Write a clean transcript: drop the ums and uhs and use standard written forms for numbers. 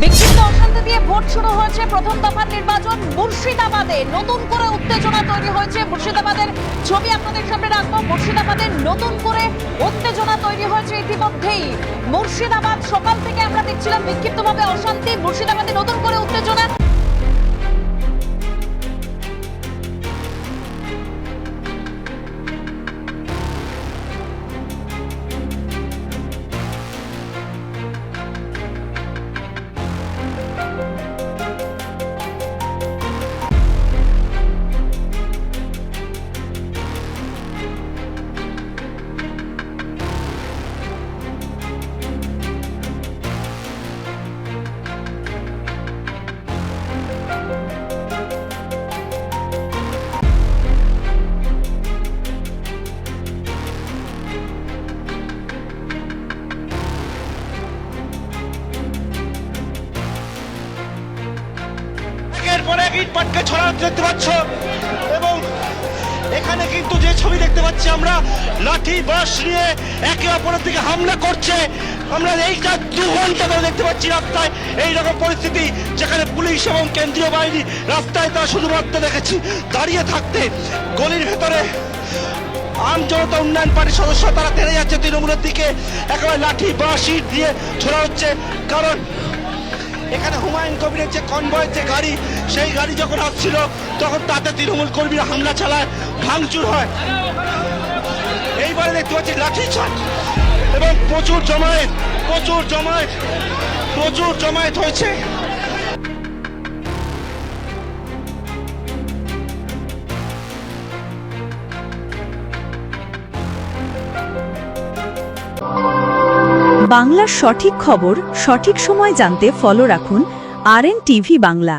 বিক্ষিপ্ত অশান্তি দিয়ে ভোট শুরু হয়েছে প্রথম দফার নির্বাচন মুর্শিদাবাদে। নতুন করে উত্তেজনা তৈরি হয়েছে। মুর্শিদাবাদের ছবি আপনাদের সামনে রাখবো। মুর্শিদাবাদে নতুন করে উত্তেজনা তৈরি হয়েছে ইতিমধ্যেই। মুর্শিদাবাদ সকাল থেকে আমরা দেখছিলাম বিক্ষিপ্তভাবে অশান্তি। মুর্শিদাবাদে নতুন করে উত্তেজনা। পরে ইট পাটকে ছড়ানো দেখতে পাচ্ছ এবং এখানে কিন্তু যে ছবি দেখতে পাচ্ছি আমরা, লাঠি বাঁশ নিয়ে একে অপরের দিকে হামলা করছে। আমরা এইটা 2 ঘন্টা ধরে দেখতে পাচ্ছি রাস্তায় এইরকম পরিস্থিতি, যেখানে পুলিশ এবং কেন্দ্রীয় বাহিনী রাস্তায় তারা শুধুমাত্র দেখেছি দাঁড়িয়ে থাকতে। গলির ভেতরে আম জনতা উন্নয়ন পার্টির সদস্য তারা তেড়ে যাচ্ছে তৃণমূলের দিকে, একেবারে লাঠি বাঁশ ইট দিয়ে ছোড়া হচ্ছে। কারণ এখানে হুমায়ুন কবিরের যে কনভয়ের যে গাড়ি, সেই গাড়ি যখন আসছিল তখন তাতে তৃণমূল কর্মীরা হামলা চালায়, ভাঙচুর হয়। এইবারে দেখতে পাচ্ছি লাঠি চার্জ এবং প্রচুর জমায়েত হয়েছে। বাংলার সঠিক খবর সঠিক সময় জানতে ফলো রাখুন RN TV বাংলা।